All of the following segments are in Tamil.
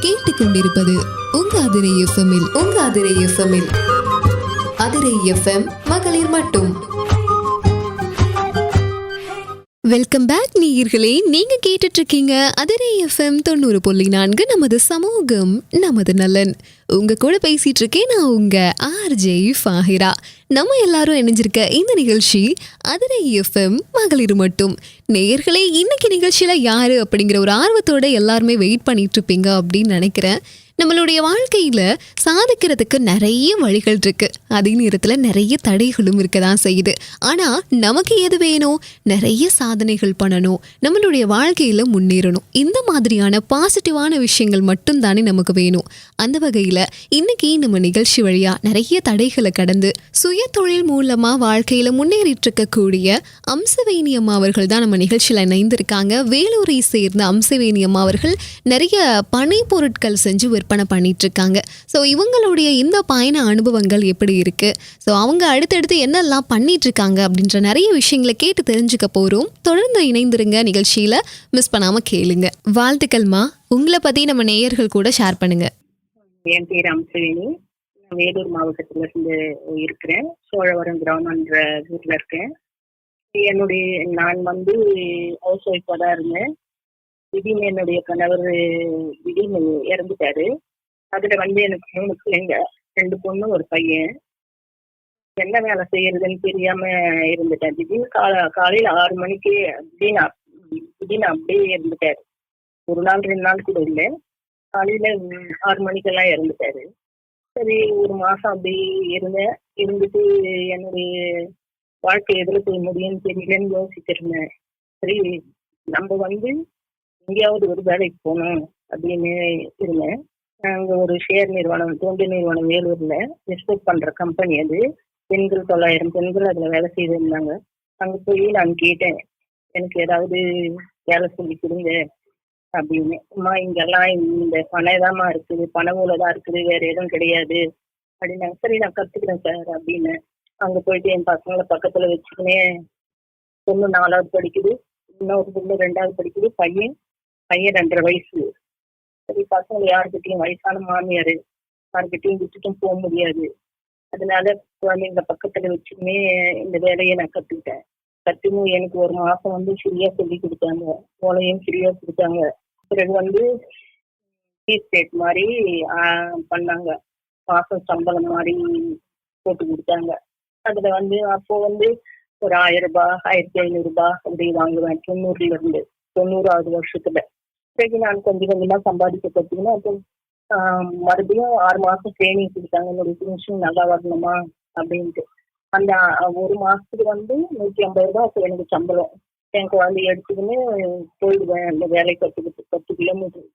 கேட்டுக்கொண்டிருப்பது உங்க அதிரை எஃப்எம்மில் அதிரை எஃப்எம் மகளிர் மட்டும். வெல்கம் பேக் நேயர்களே, நீங்க கேட்டுட்டு இருக்கீங்க அதிரை எஃப்எம் 90.4 நமது சமூகம் நமது நலன். உங்க கூட பேசிட்டு இருக்கேன் நான் உங்க ஆர்ஜே ஃபாஹிரா. நம்ம எல்லாரும் இணைஞ்சிருக்க இந்த நிகழ்ச்சி அதிரை எஃப்எம் மகளிர் மட்டும். நேயர்களே, இன்னைக்கு நிகழ்ச்சியில யாரு அப்படிங்கிற ஒரு ஆர்வத்தோட எல்லாருமே வெயிட் பண்ணிட்டு இருப்பீங்க அப்படின்னு நினைக்கிறேன். நம்மளுடைய வாழ்க்கையில சாதிக்கிறதுக்கு நிறைய வழிகள் இருக்கு, அதே நேரத்துல நிறைய தடைகளும் இருக்கதான் செய்யுது. ஆனா நமக்கு எது வேணும்? நிறைய சாதனைகள் பண்ணணும், நம்மளுடைய வாழ்க்கையில முன்னேறணும், இந்த மாதிரியான பாசிட்டிவான விஷயங்கள் மட்டும் தானே நமக்கு வேணும். அந்த வகையில இன்னைக்கு நம்ம நிகழ்ச்சி வழியா நிறைய தடைகளை கடந்து சுய தொழில் மூலமா வாழ்க்கையில முன்னேறிட்டு இருக்கக்கூடிய அம்சவேணி அம்மா அவர்கள் தான் நம்ம நிகழ்ச்சியில இணைந்திருக்காங்க. வேலூரை சேர்ந்த அம்சவேணி அம்மா அவர்கள் நிறைய பனை பொருட்கள் செஞ்சு விற்பனை பண்ணிட்டு இருக்காங்க. ஸோ இவங்களுடைய இந்த பயண அனுபவங்கள் எப்படி இருக்கு, ஸோ அவங்க அடுத்தடுத்து என்னெல்லாம் பண்ணிட்டு இருக்காங்க அப்படின்ற நிறைய விஷயங்களை கேட்டு தெரிஞ்சுக்க போறோம். தொடர்ந்து இணைந்திருங்க, நிகழ்ச்சியில மிஸ் பண்ணாம கேளுங்க. வாழ்த்துக்கள்மா. உங்களை பத்தி நம்ம நேயர்கள் கூட ஷேர் பண்ணுங்க. என் பேர் அம்சவேணி. நான் வேலூர் மாவட்டத்துல இருந்து இருக்கிறேன். சோழவரம் கிராமன்ற ஊர்ல இருக்கேன். நான் ஹவுஸ் ஒய்ஃபா தான் இருந்தேன். திடீர்னு என்னுடைய கணவர் திடீர்னு இறந்துட்டாரு. அதுல எனக்கு 3 பிள்ளைங்க, 2 பொண்ணு 1 பையன். என்ன வேலை செய்யறதுன்னு தெரியாம இருந்துட்டேன். திடீர்னு காலையில 6 மணிக்கு திடீர்னு அப்படியே இருந்துட்டாரு. 1 நாள் 2 நாள் கூட இல்லை, காலையில 6 மணிக்கெல்லாம் இறந்துட்டாரு. சரி, 1 மாசம் அப்படி இருந்துட்டு என்னுடைய வாழ்க்கை எதுல போய் முடியும்னு தெரியலன்னு யோசிச்சிருந்தேன். சரி, நம்ம எங்கேயாவது ஒரு வேலைக்கு போகணும் அப்படின்னு இருந்தேன். அங்க ஒரு ஷேர் நிறுவனம், தொண்டு நிறுவனம் வேலூர்ல எக்ஸ்போர்ட் பண்ற கம்பெனி அது. பெண்கள் 900 பெண்கள் அதுல வேலை செய்திருந்தாங்க. அங்க போய் நான் கேட்டேன், எனக்கு ஏதாவது வேலை சொல்லி கொடுங்க அப்படின்னு. அம்மா, இங்கெல்லாம் இந்த பனைதாம்மா இருக்குது, பனை ஓலைதான் இருக்குது, வேற எதுவும் கிடையாது அப்படின்னாங்க. சரி, நான் கத்துக்கிறேன் சார் அப்படின்னு. அங்க போயிட்டு என் பசங்களை பக்கத்துல வச்சுக்கினேன். பொண்ணு 4வது படிக்குது, இன்னொரு பொண்ணு 2வது படிக்குது, பையன் 2.5 வயசு. சரி, பசங்களை யாருக்கிட்டையும், வயசான மாமியாரு யாருக்கிட்டையும் விட்டுட்டும் போக முடியாது. அதனால குழந்தைங்க பக்கத்துல வச்சுமே இந்த வேலையை நான் கத்துக்கிட்டேன். கத்துன்னு எனக்கு 1 மாசம் ஃப்ரீயா சொல்லி கொடுத்தாங்க, ஓலையும் ஃப்ரீயா கொடுத்தாங்க. பிறகு ஃபீஸ் ரேட் மாதிரி பண்ணாங்க, மாசம் சம்பளம் மாதிரி போட்டு கொடுத்தாங்க. அதுல அப்போ ஒரு 1000 ரூபாய் 1500 ரூபாய் அப்படி வாங்குவேன் 90வது வருஷத்துல. பிறகு நான் கொஞ்சம் கொஞ்சமா சம்பாதிக்க பார்த்தீங்கன்னா, அப்போ மறுபடியும் 6 மாசம் ட்ரைனிங் கொடுத்தாங்க, என்னுடைய ஃபினிஷிங் நல்லா வரணுமா அப்படின்ட்டு. அந்த 1 மாசத்துக்கு 150 ரூபாய் அப்போ எனக்கு சம்பளம். என் குழந்தைய எடுத்துக்கின்னு போயிடுவேன் அந்த வேலை கற்றுக்கிட்டு 10 கிலோமீட்டர்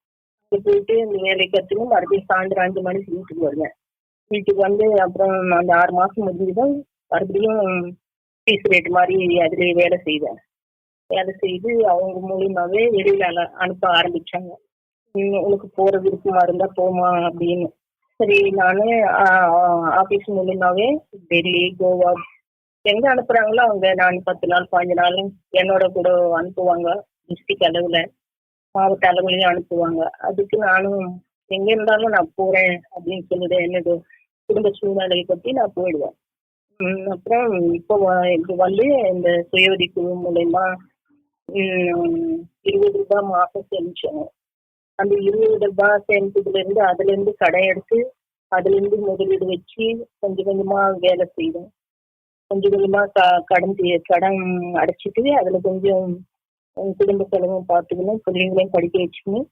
அங்கே போயிட்டு அந்த வேலை கற்றுன்னு மறுபடியும் சாயந்தரம் 5 மணிக்கு வீட்டுக்கு வருவேன். வீட்டுக்கு அப்புறம் அந்த 6 மாசம் முடிஞ்சுதான் மறுபடியும் ஃபீஸ் ரேட் மாதிரி அதுலேயே வேலை செய்வேன். வேலை செய்து அவங்க மூலியமாவே வெளியில அனுப்ப ஆரம்பிச்சாங்க. உனக்கு போற விருப்பமா இருந்தா போமா அப்படின்னு. சரி, நானு ஆபீஸ் மூலியமாவே டெல்லி, கோவா எங்க அனுப்புறாங்களோ அவங்க நான் 10 நாள் 15 நாள் என்னோட கூட அனுப்புவாங்க. டிஸ்ட்ரிக்ட் அளவுல, மாவட்ட அளவுலயும் அனுப்புவாங்க. அதுக்கு நானும் எங்க இருந்தாலும் நான் போறேன் அப்படின்னு சொல்லிட்டு என்னோட குடும்ப சூழ்நிலையை பத்தி நான் போயிடுவேன். அப்புறம் இப்போ இந்த சுயஉதவி குழு மூலயமா 20 ரூபாய் மாசம் சேமிச்சோம். அந்த 20 ரூபாய் சேமிச்சதுல இருந்து அதுல இருந்து கடன் எடுத்து அதுல இருந்து முதலீடு வச்சு கொஞ்சம் கொஞ்சமா வேலை செய்வேன். கொஞ்சம் கொஞ்சமா கடன் அடைச்சிட்டு அதுல கொஞ்சம் குடும்ப செலவும் பார்த்துக்கணும், பிள்ளைங்களையும் படிக்க வச்சுக்கணும்.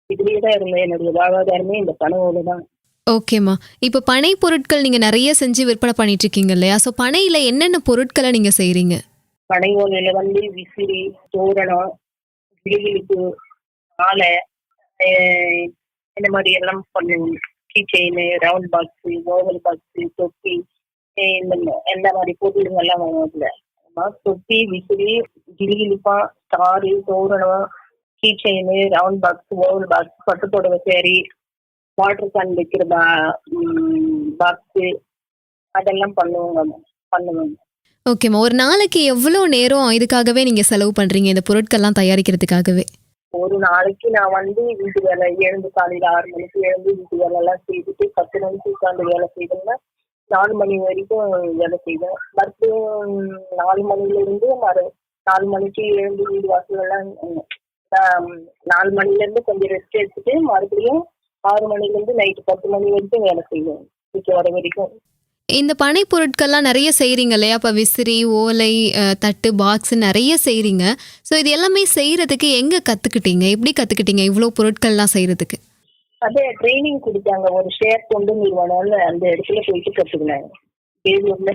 இதுலயே தான் இருந்தேன். என்னுடைய வாழ்வாதாரமே இந்த பணவோட தான். ஓகேம்மா, இப்போ பனை பொருட்கள் நீங்க நிறைய செஞ்சு விற்பனை பண்ணிட்டு இருக்கீங்க இல்லையா? ஸோ பனையில என்னென்ன பொருட்களை நீங்க செய்றீங்க? பனை ஓலையில விசிறி, தோரணம், கிளிகிளிப்பு, மாலை, இந்த மாதிரி எல்லாம் பண்ணுவோம். Key chain, round box, oval box, தொப்பி, இந்த மாதிரி பொருளுங்க எல்லாம் வரும். அதுல தொப்பி, விசிறி, கிளிகிளிப்பா, ஸ்டாரு, தோரணம், key chain, round box, oval box, பட்டு புடவை சேரி, வாட்டர் கேன் வைக்கிற பாக்ஸு, அதெல்லாம் பண்ணுவோங்க. ஓகேம்மா, ஒரு நாளைக்கு எவ்வளோ நேரம் இதுக்காகவே நீங்க செலவு பண்றீங்க, இந்த பொருட்கள்லாம் தயாரிக்கிறதுக்காகவே? ஒரு நாளைக்கு நான் வந்து வீட்டு வேலை எழுந்து காலையில 6 மணிக்கு எழுந்து வீட்டு வேலை எல்லாம் செய்துட்டு 10 மணிக்கு உட்காந்து வேலை செய்தோம்னா 4 மணி வரைக்கும் வேலை செய்வேன். மறுபடியும் 4 மணில இருந்து 4 மணிக்கு எழுந்து வீடு வாசல் எல்லாம் 4 மணில இருந்து கொஞ்சம் ரெஸ்ட் எடுத்துட்டு மறுபடியும் 6 மணில இருந்து நைட்டு 10 மணி வரைக்கும் வேலை செய்வேன் வீட்டு வர வரைக்கும். இந்த பனை பொருட்கள்லாம் நிறைய செய்றீங்க இல்லையா? அப்ப விசிறி, ஓலை, தட்டு, பாக்ஸ் நிறைய செய்றீங்க. ஸோ இது எல்லாமே செய்றதுக்கு எங்க கத்துக்கிட்டீங்க? எப்படி கத்துக்கிட்டீங்க இவ்ளோ பொருட்கள்லாம் செய்றதுக்கு? அதே ட்ரைனிங் கொடுத்தாங்க. ஒரு ஷேர் தொண்டு நிறுவனம்னு அந்த இடத்துல போயிட்டு கத்துக்கினாங்க. வேலூர்ல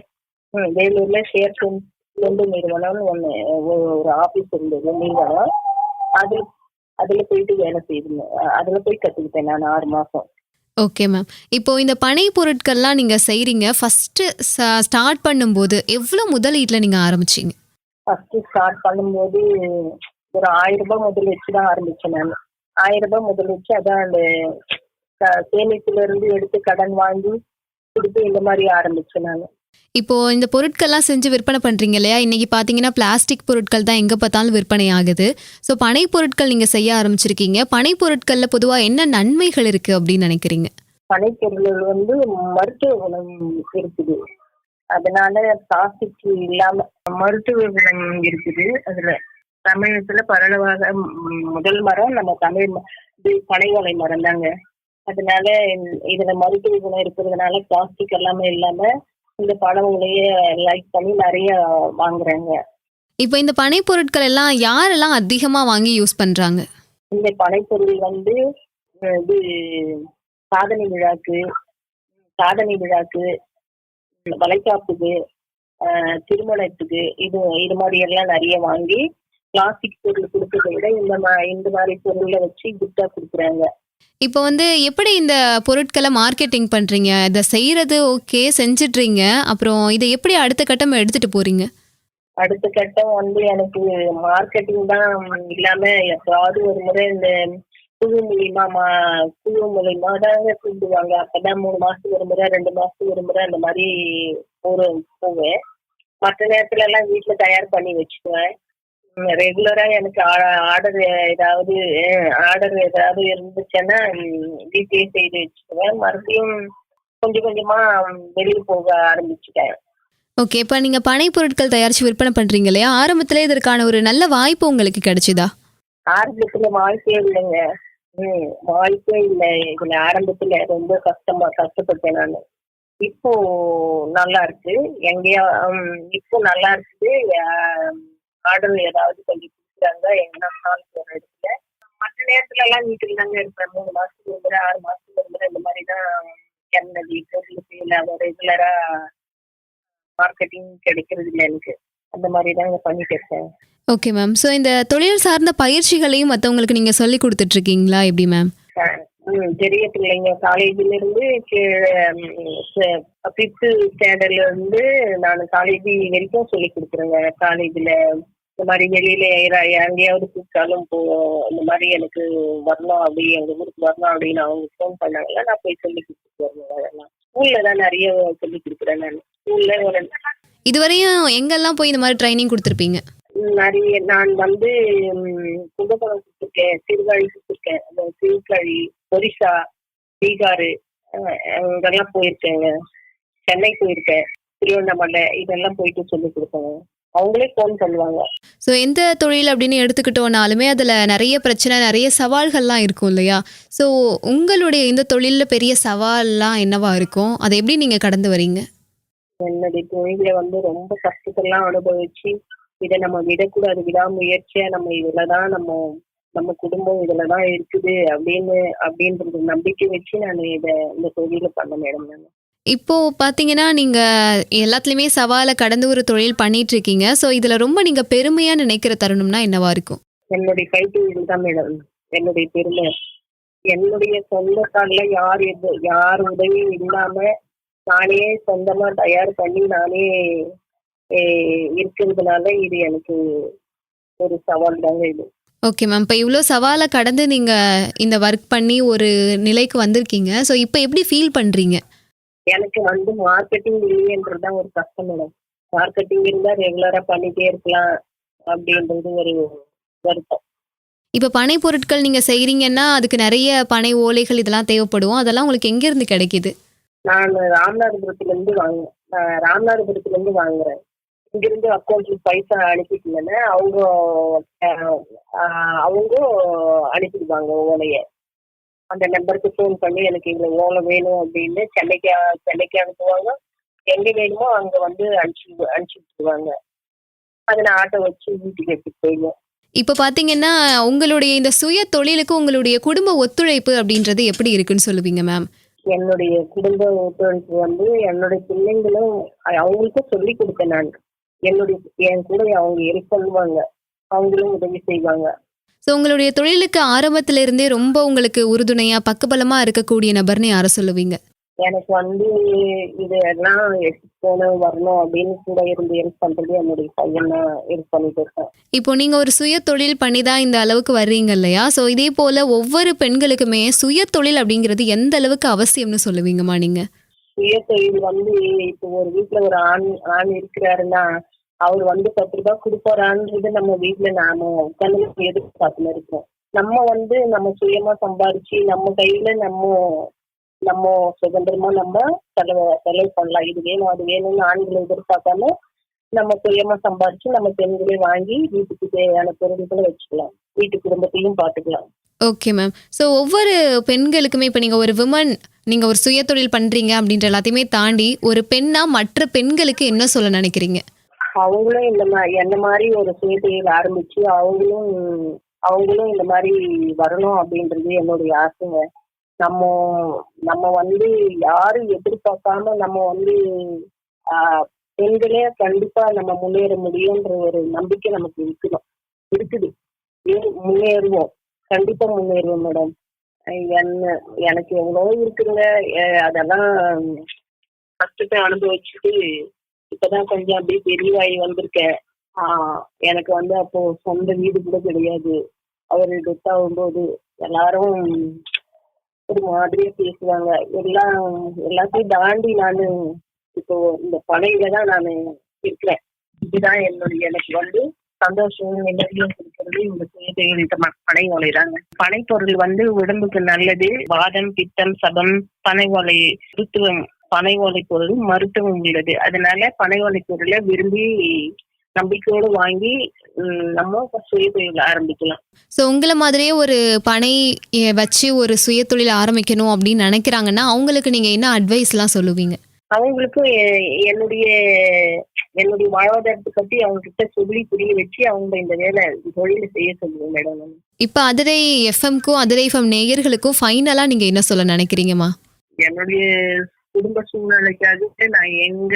வேலூர்ல ஷேர் தொண்டு நிறுவனம்னு ஒரு ஆபீஸ் இருந்தது நிறுவனம். அதுல அதுல போயிட்டு வேலை செய்திருந்தேன். அதுல போய் கத்துக்கிட்டேன் நான் 6 மாசம். Okay ma'am. இப்போ இந்த பனை பொருட்கள்லாம் நீங்க செய்றீங்க. ஃபர்ஸ்ட்டு ஸ்டார்ட் பண்ணும்போது எவ்ளோ முதலீட்ல நீங்க ஆரம்பிச்சீங்க? ஃபர்ஸ்ட் ஸ்டார்ட் பண்ணும்போது ஒரு 1000 ரூபாய் முதல் வச்சு தான் ஆரம்பிச்சேன் நான். 1000 ரூபாய் முதல் வச்சு அதான் அந்த சேமிப்புல இருந்து எடுத்து கடன் வாங்கி கொடுத்து இந்த மாதிரி ஆரம்பிச்சேன் நான். இப்போ இந்த பொருட்கள்லாம் செஞ்சு விற்பனை பண்றீங்க இல்லையா? இன்னைக்கு பார்த்தீங்கன்னா பிளாஸ்டிக் பொருட்கள் தான் எங்க பார்த்தாலும் விற்பனை ஆகுது. ஸோ பனை பொருட்கள் நீங்க செய்ய ஆரம்பிச்சிருக்கீங்க. பனை பொருட்கள்ல பொதுவா என்ன நன்மைகள் இருக்கு அப்படின்னு நினைக்கிறீங்க? பனைப்பொருள்கள் வந்து மருத்துவ குணம் இருக்குது. அதனால பிளாஸ்டிக் இல்லாம மருத்துவ குணம் இருக்குது. அதுல தமிழகத்துல பரவலாக முதல் மரம் நம்ம இது பனையோலை மரம் தாங்க. அதனால இதுல மருத்துவ குணம் இருக்கிறதுனால பிளாஸ்டிக் எல்லாமே இல்லாம இந்த பழங்களையே லைக் பண்ணி நிறைய வாங்குறாங்க. இப்போ இந்த பனை பொருட்கள் எல்லாம் யாரெல்லாம் அதிகமா வாங்கி யூஸ் பண்றாங்க? இந்த பனைப்பொருள் வந்து இது சாதனை விழாக்கு சாதனை விழாக்கு வளைகாப்புக்கு திருமணத்துக்கு இது மாதிரி எல்லாம் நிறைய வாங்கி பிளாஸ்டிக் பொருள் கொடுக்கறத விட இந்த மாதிரி பொருளை வச்சு கிஃப்டா கொடுக்குறாங்க. இப்போ வந்து எப்படி இந்த பொருட்களை மார்க்கெட்டிங் பண்றீங்க? இதை செய்யறது ஓகே செஞ்சிட்றீங்க. அப்புறம் இதை எப்படி அடுத்த கட்டம் எடுத்துட்டு போறீங்க? அடுத்த கட்டம் வந்து எனக்கு மார்க்கெட்டிங் தான் இல்லாம எப்பயாவது ஒரு முறை இந்த குழு மூலியமா தாங்க கூப்பிடுவாங்க. அப்பதான் 3 மாசத்துக்கு ஒரு முறை 2 மாசத்துக்கு ஒரு முறை அந்த மாதிரி போவேன். மற்ற நேரத்துல எல்லாம் வீட்டுல தயார் பண்ணி வச்சுக்குவேன். ரெகுலரா எனக்கு ஆர்டர் ஏதாவது இருந்துச்சுன்னா வீட்லயே செய்து வச்சுக்குவேன். மறுபடியும் கொஞ்சம் கொஞ்சமா வெளியே போக ஆரம்பிச்சுட்டேன். ஓகே. இப்போ நீங்க பனை பொருட்கள் தயாரிச்சு விற்பனை பண்றீங்க இல்லையா? ஆரம்பத்துல இதற்கான ஒரு நல்ல வாய்ப்பு உங்களுக்கு கிடைச்சுதா? ஆரம்பத்துல வாய்ப்பே இல்லைங்க. வாய்ப்பே இல்லை. இதுல ஆரம்பத்துல ரொம்ப கஷ்டப்பட்டேன் நான். இப்போ நல்லா இருக்கு. இப்போ நல்லா இருக்குது. ஆர்டர் ஏதாவது கொஞ்சம் கொடுக்குறாங்க எங்கன்னா போற இடத்துல. மற்ற நேரத்துல எல்லாம் வீட்டுல தாங்க இருப்பேன். 3 மாசத்துக்கு ஒரு முறை 6 மாசத்துக்கு ஒரு முறை இந்த மாதிரி தான் என்னது பொருள் செய்யல. ரெகுலரா மார்க்கெட்டிங் கிடைக்கிறது இல்லை எனக்கு. அந்த மாதிரி தாங்க பண்ணிட்டு இருக்கேன். Okay ma'am. ஸோ இந்த தொழில் சார்ந்த பயிற்சிகளையும் மற்றவங்களுக்கு நீங்க சொல்லி கொடுத்துட்டு இருக்கீங்களா எப்படி மேம்? பெரிய பிள்ளைங்க காலேஜ்ல இருந்து 5th ஸ்டாண்டர்ட்ல இருந்து நான் காலேஜ் வரைக்கும் சொல்லி கொடுக்குறேங்க. காலேஜ்ல இந்த மாதிரி வெளியில எங்கேயாவது கூப்பிட்டாலும் இந்த மாதிரி எனக்கு வரணும் அப்படி எங்க ஊருக்கு வரணும் அப்படின்னு அவங்க ஃபோன் பண்ணாங்கன்னா நான் போய் சொல்லி கொடுத்துட்டு வருவேன். அதெல்லாம் ஸ்கூல்ல தான் நிறைய சொல்லி கொடுக்குறேன் நான். ஸ்கூல்ல இதுவரையும் எங்கெல்லாம் போய் இந்த மாதிரி ட்ரைனிங் கொடுத்துருப்பீங்க? நிறைய நான் வந்து கும்பகோணம் கொடுத்துருக்கேன், சீர்காழி கொடுத்துருக்கேன், சீர்காழி, ஒரிசா, பீகார் அங்கெல்லாம் போயிருக்கேங்க. சென்னை போயிருக்கேன், திருவண்ணாமலை இதெல்லாம் போயிட்டு சொல்லி கொடுப்பேங்க. அவங்களே ஃபோன் பண்ணுவாங்க. ஸோ எந்த தொழில் அப்படின்னு எடுத்துக்கிட்டோம்னாலுமே அதில் நிறைய பிரச்சனை நிறைய சவால்கள்லாம் இருக்கும் இல்லையா? ஸோ உங்களுடைய இந்த தொழிலில் பெரிய சவால்லாம் என்னவா இருக்கும்? அதை எப்படி நீங்கள் கடந்து வரீங்க? என்னுடைய தொழில வந்து ரொம்ப கஷ்டத்தெல்லாம் அனுபவிச்சு இதை நம்ம விடக்கூடாது, விடாமுயற்சியா நம்ம இதுலதான் நம்ம குடும்பம் இதுலதான் இருக்குது அப்படின்றது நம்பிக்கை வச்சு நான் இந்த தொழில பண்ண மேடம். நான் இப்போ பார்த்தீங்கன்னா நீங்கள் எல்லாத்துலேயுமே சவாலை கடந்து ஒரு தொழில் பண்ணிட்டு இருக்கீங்க. ஸோ இதில் ரொம்ப நீங்கள் பெருமையாக நினைக்கிற தருணம்னா என்னவா இருக்கும்? என்னுடைய கைத்தொழில் தான் மேடம் என்னுடைய பெருமை. என்னுடைய சொந்த காலில் யார் உதவியும் இல்லாம நானே சொந்தமா தயார் பண்ணி நானே இருக்கிறதுனால இது எனக்கு ஒரு சவால் தாங்க இது. Okay ma'am. இப்போ இவ்வளோ சவாலை கடந்து நீங்கள் இந்த ஒர்க் பண்ணி ஒரு நிலைக்கு வந்திருக்கீங்க. ஸோ இப்போ எப்படி ஃபீல் பண்ணுறீங்க? எனக்கு வந்து மார்க்கெட்டிங் இல்லையன்றதுதான் ஒரு கஷ்டம் மேடம். மார்க்கெட்டிங் இருந்தா ரெகுலரா பண்ணிட்டே இருக்கலாம் அப்படின்றது ஒரு வருத்தம். இப்போ பனை பொருட்கள் நீங்க செய்றீங்கன்னா அதுக்கு நிறைய பனை ஓலைகள் இதெல்லாம் தேவைப்படும். அதெல்லாம் உங்களுக்கு எங்க இருந்து கிடைக்குது? நான் ராமநாதபுரத்துல இருந்து வாங்குறேன். இங்கிருந்து அக்கௌண்ட்ல பைசா அனுப்பிட்டீங்கன்னா அவங்க அனுப்பிடுவாங்க ஓலைய. அந்த நம்பருக்கு ஃபோன் பண்ணி எனக்கு இவ்வளவு ஓலை வேணும் அப்படின்னு சென்னைக்கு அனுப்புவாங்க. எங்க வேணுமோ அங்க வந்து அனுப்பிச்சு விட்டுருவாங்க. அதை நான் ஆட்டோ வச்சு வீட்டுக்கு எடுத்துட்டு போயிடுவேன். இப்போ பாத்தீங்கன்னா உங்களுடைய இந்த சுய தொழிலுக்கு உங்களுடைய குடும்ப ஒத்துழைப்பு அப்படின்றது எப்படி இருக்குன்னு சொல்லுவீங்க மேம்? என்னுடைய குடும்ப ஒத்துழைப்பு வந்து என்னுடைய பிள்ளைங்களும் அவங்களுக்கும் சொல்லி கொடுத்தேன். நான் என் கூட அவங்க ஹெல்ப் பண்ணுவாங்க, அவங்களும் உதவி செய்வாங்க. ஸோ உங்களுடைய தொழிலுக்கு ஆரம்பத்துல இருந்தே ரொம்ப உங்களுக்கு உறுதுணையா பக்கபலமா இருக்கக்கூடிய நபர்னு யாரை சொல்லுவீங்க? எனக்கு வந்து இதெல்லாம் எடுத்து வரணும் அப்படின்னு கூட இருந்து ஹெல்ப் பண்றது என்னுடைய பையன் ஹெல்ப் பண்ணிட்டு இருக்கேன். இப்போ நீங்க ஒரு சுய தொழில் பண்ணி தான் இந்த அளவுக்கு வர்றீங்க இல்லையா? ஸோ இதே போல ஒவ்வொரு பெண்களுக்குமே சுய தொழில் அப்படிங்கிறது எந்த அளவுக்கு அவசியம்னு சொல்லுவீங்கம்மா நீங்க? சுய தொழில் வந்து இப்போ ஒரு வீட்டுல ஒரு ஆண் இருக்கிறாருன்னா அவர் வந்து 10 ரூபாய் கொடுப்பாரான்றது நம்ம வீட்டுல நாம உட்காந்து எதிர்பார்த்துன்னு இருக்கோம். நம்ம வந்து நம்ம சுயமா சம்பாதிச்சு நம்ம கையில நம்ம சுதந்திரமா நம்ம செலவு பண்ணலாம். இது வேணும் அது வேணும்னு ஆண்களை எதிர்பார்க்காம நம்ம சுயமா சம்பாதிச்சு நம்ம பெண்களே வாங்கி வீட்டுக்கு தேவையான பொருட்களை வச்சுக்கலாம், வீட்டு குடும்பத்தையும் பார்த்துக்கலாம். Okay ma'am. ஸோ ஒவ்வொரு பெண்களுக்குமே இப்போ நீங்கள் ஒரு விமன், நீங்கள் ஒரு சுய தொழில் பண்ணுறீங்க அப்படின்ற எல்லாத்தையுமே தாண்டி ஒரு பெண்ணா மற்ற பெண்களுக்கு என்ன சொல்ல நினைக்கிறீங்க? அவங்களும் என்ன மாதிரி ஒரு சுய தொழில் ஆரம்பிச்சு அவங்களும் இந்த மாதிரி வரணும் அப்படின்றது என்னுடைய ஆசைங்க. நம்ம வந்து யாரும் எதிர்பார்க்காம நம்ம வந்து பெண்களே கண்டிப்பா நம்ம முன்னேற முடியும்ன்ற ஒரு நம்பிக்கை நமக்கு இருக்குது. முன்னேறுவோம், கண்டிப்பா முன்னேறுவோம் மேடம். எனக்கு எவ்வளவு இருக்குங்க, அதெல்லாம் கஷ்டத்தை அனுபவிச்சுட்டு இப்பதான் கொஞ்சம் அப்படியே தெளிவாகி வந்திருக்கேன். எனக்கு வந்து அப்போ சொந்த வீடு கூட கிடையாது. அவரு டெத் ஆகும்போது எல்லாரும் ஒரு மாதிரியா பேசுவாங்க. எல்லாத்தையும் தாண்டி நானு இப்போ இந்த பனையில தான் நான் இருக்கிறேன். இதுதான் எனக்கு வந்து சந்தோஷம் நிம்மதியும் கொடுக்கறது இந்த சுய பனை ஓலைதாங்க. பனை பொருள் வந்து உடம்புக்கு நல்லது. வாதம், பித்தம், சபம், பனை ஓலை மருத்துவம். பனை ஓலை பொருள் மருத்துவம் உள்ளது. அதனால பனை ஓலை பொருளை விரும்பி நம்பிக்கையோடு வாங்கி நம்ம சுய தொழில் ஆரம்பிக்கலாம். ஸோ உங்களை மாதிரியே ஒரு பனை வச்சு ஒரு சுய தொழில் ஆரம்பிக்கணும் அப்படின்னு நினைக்கிறாங்கன்னா அவங்களுக்கு நீங்க என்ன அட்வைஸ்லாம் சொல்லுவீங்க? அவங்களுக்கும் என்னுடைய வாழ்வாதாரத்தை பத்தி அவங்க கிட்ட சொல்லி புரிய வச்சு அவங்க இந்த தொழிலை செய்ய சொல்லுவேன் மேடம். இப்ப அதிரை எஃப்எம்க்கும் அதிரை எஃப்எம் நேயர்களுக்கும் ஃபைனலா நீங்க என்ன சொல்ல நினைக்கிறீங்கம்மா? என்னுடைய குடும்ப சூழ்நிலைக்காக நான் எங்க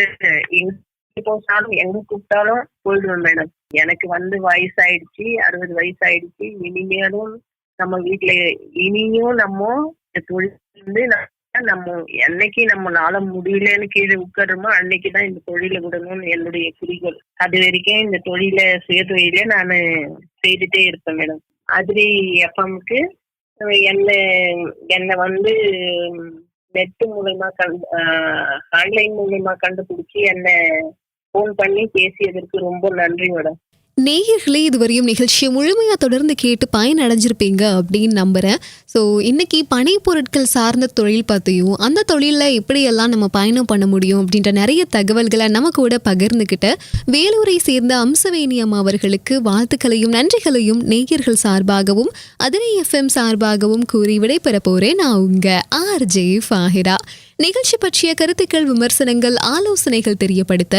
போனாலும் எங்க கூப்பிட்டாலும் போயிடுவேன் மேடம். எனக்கு வந்து வயசாயிடுச்சு, 60 வயசாயிடுச்சு. இனிமேலும் நம்ம வீட்டுல நம்ம தொழில் வந்து நம்ம என்னைக்கு நம்மளால முடியலன்னு கீழே உட்காருமோ அன்னைக்குதான் இந்த தொழிலை விடணும்னு என்னுடைய குறிக்கோள். அது வரைக்கும் இந்த சுய தொழில நான் செய்துட்டே இருப்பேன் மேடம். அதிரை எஃப்எம்க்கு என்னை வந்து நெட் மூலமா ஆன்லைன் மூலமா கண்டுபிடிச்சி என்ன போன் பண்ணி பேசியதற்கு ரொம்ப நன்றி மேடம். நேயர்களே, இதுவரையும் நிகழ்ச்சியை முழுமையா தொடர்ந்து கேட்டு பயனடைஞ்சிருப்பீங்க அப்படின்னு நம்புறேன். ஸோ இன்னைக்கு பனை பொருட்கள் சார்ந்த தொழில் பற்றியும் அந்த தொழிலில் எப்படியெல்லாம் நம்ம பயணம் பண்ண முடியும் அப்படின்ற நிறைய தகவல்களை நம்ம கூட பகிர்ந்துக்கிட்ட வேலூரை சேர்ந்த அம்சவேணி அம்மா அவர்களுக்கு வாழ்த்துக்களையும் நன்றிகளையும் நேயர்கள் சார்பாகவும் அதிரை எஃப்எம் சார்பாகவும் கூறி விடைபெற போறேன். நான் உங்க ஆர்ஜே ஃபாஹிரா. நிகழ்ச்சி பற்றிய கருத்துக்கள், விமர்சனங்கள், ஆலோசனைகள் தெரியப்படுத்த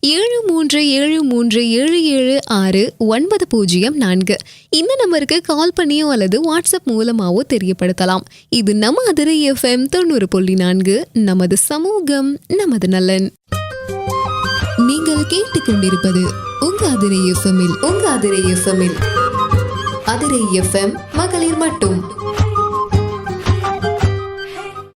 7337776904 இந்த நம்பருக்கு கால் பண்ணியோ அல்லது வாட்ஸ்அப் மூலமாவோ தெரியப்படுத்தலாம். இது நம்ம அதிரை எஃப்எம் 90.4, நமது சமூகம் நமது நலன். நீங்கள் கேட்டுக்கொண்டிருப்பது உங்க அதிரை எஃப்எம்மில் அதிரை எஃப்எம் மகளிர் மட்டும்.